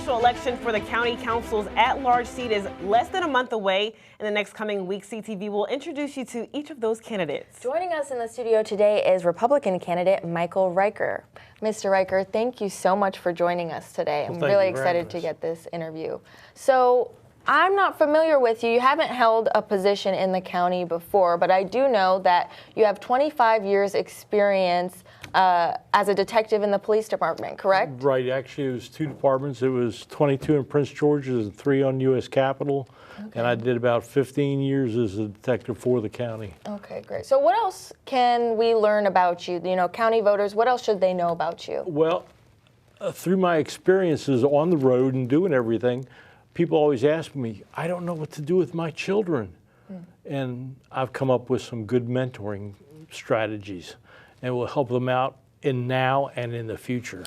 special election for the county council's at-large seat is less than a month away. In the next coming week, CTV will introduce you to each of those candidates. Joining us in the studio today is Republican candidate Michael Riker. Mr. Riker, thank you so much for joining us today. I'm really excited to get this interview. So, I'm not familiar with you. You haven't held a position in the county before, but I do know that you have 25 years experience as a detective in the police department, correct? Right. Actually, it was 2 departments. It was 22 in Prince George's and 3 on U.S. Capitol. Okay. And I did about 15 years as a detective for the county. Okay, great. So what else can we learn about you? You know, county voters, what else should they know about you? Well, through my experiences on the road and doing everything, people always ask me, I don't know what to do with my children. And I've come up with some good mentoring strategies and will help them out in now and in the future.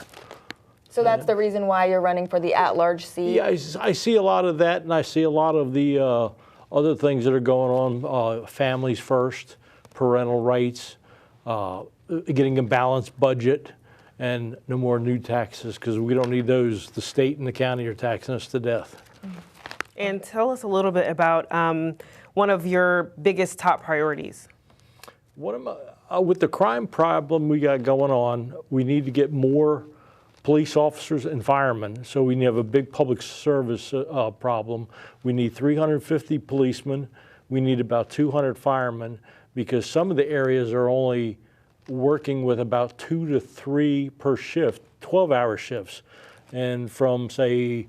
So that's the reason why you're running for the at-large seat? Yeah, I see a lot of that, and I see a lot of the other things that are going on, families first, parental rights, getting a balanced budget, and no more new taxes, because we don't need those. The state and the county are taxing us to death. And tell us a little bit about one of your biggest top priorities. With the crime problem we got going on, we need to get more police officers and firemen. So we have a big public service problem. We need 350 policemen. We need about 200 firemen, because some of the areas are only working with about 2 to 3 per shift, 12-hour shifts. And from, say,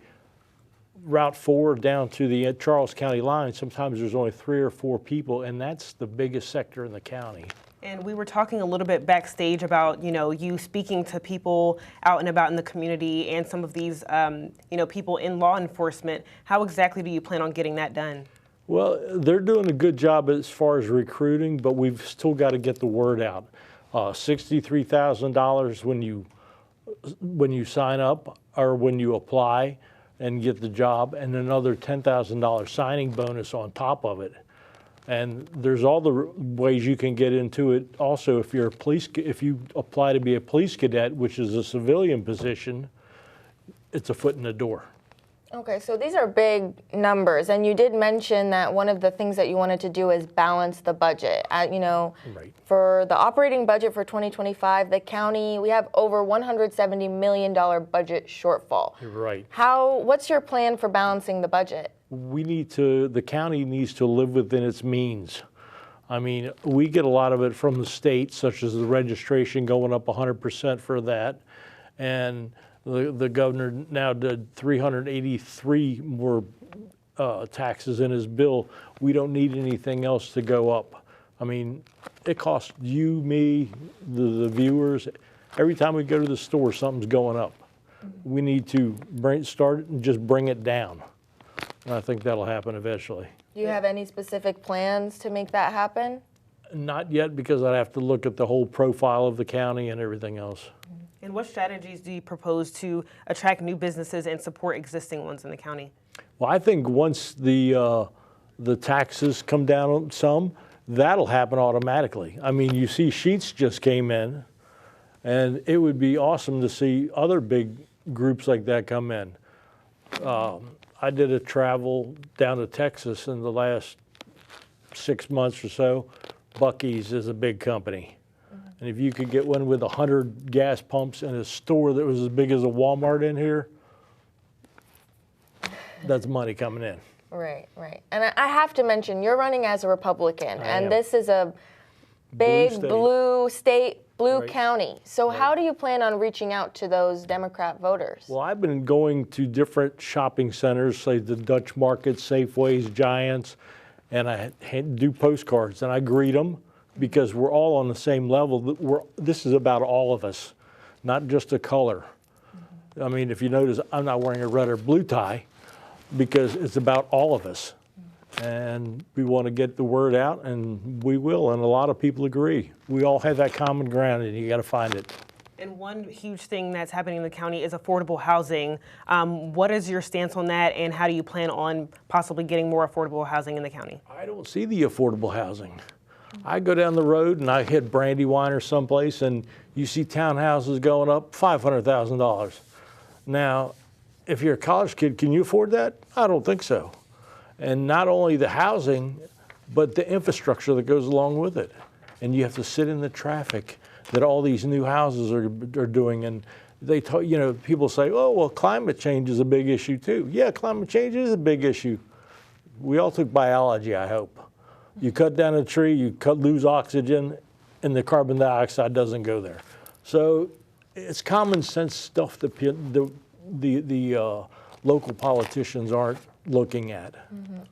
Route 4 down to the Charles County line, sometimes there's only 3 or 4 people, and that's the biggest sector in the county. And we were talking a little bit backstage about, you speaking to people out and about in the community and some of these, people in law enforcement. How exactly do you plan on getting that done? Well, they're doing a good job as far as recruiting, but we've still got to get the word out. $63,000 when you sign up or when you apply and get the job, and another $10,000 signing bonus on top of it. And there's all the ways you can get into it. Also, if you apply to be a police cadet, which is a civilian position, it's a foot in the door. Okay, so these are big numbers, and you did mention that one of the things that you wanted to do is balance the budget. Right. For the operating budget for 2025, the county, we have over $170 million budget shortfall. Right. What's your plan for balancing the budget? The county needs to live within its means. I mean, we get a lot of it from the state, such as the registration going up 100% for that, and the governor now did 383 more taxes in his bill. We don't need anything else to go up. I mean, it costs you, me, the viewers. Every time we go to the store, something's going up. We need to start it and just bring it down. And I think that'll happen eventually. Do you have any specific plans to make that happen? Not yet, because I'd have to look at the whole profile of the county and everything else. And what strategies do you propose to attract new businesses and support existing ones in the county? Well, I think once the taxes come down some, that'll happen automatically. I mean, you see Sheetz just came in, and it would be awesome to see other big groups like that come in. I did a travel down to Texas in the last 6 months or so. Buc-ee's is a big company. And if you could get one with 100 gas pumps and a store that was as big as a Walmart in here, that's money coming in. Right, right. And I have to mention, you're running as a Republican, and this is a big blue state, blue county. So how do you plan on reaching out to those Democrat voters? Well, I've been going to different shopping centers, say the Dutch Market, Safeways, Giants, and I do postcards, and I greet them, because we're all on the same level. This is about all of us, not just a color. I mean, if you notice, I'm not wearing a red or blue tie, because it's about all of us. And we want to get the word out, and we will, and a lot of people agree. We all have that common ground, and you got to find it. And one huge thing that's happening in the county is affordable housing. What is your stance on that, and how do you plan on possibly getting more affordable housing in the county? I don't see the affordable housing. I go down the road and I hit Brandywine or someplace, and you see townhouses going up $500,000. Now, if you're a college kid, can you afford that? I don't think so. And not only the housing, but the infrastructure that goes along with it. And you have to sit in the traffic that all these new houses are doing. And they talk, you know, people say, oh, well, climate change is a big issue too. Yeah, climate change is a big issue. We all took biology, I hope. You cut down a tree, you lose oxygen, and the carbon dioxide doesn't go there. So it's common sense stuff that the local politicians aren't looking at.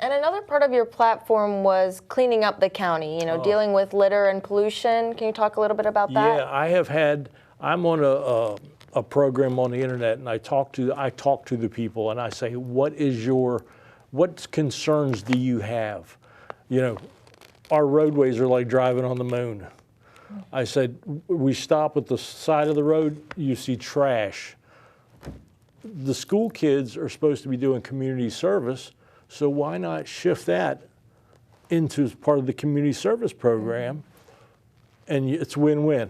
And another part of your platform was cleaning up the county, you know, dealing with litter and pollution. Can you talk a little bit about that? Yeah, I'm on a program on the internet, and I talk to the people, and I say, what concerns do you have? You know, our roadways are like driving on the moon. I said, we stop at the side of the road, you see trash. The school kids are supposed to be doing community service, so why not shift that into part of the community service program? And it's win-win.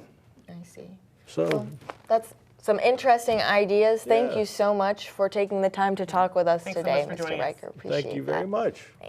I see. So well, that's some interesting ideas. Thank you so much for taking the time to talk with us today, so much for Mr. joining us. Riker. Appreciate Thank you that. very much. Thank you.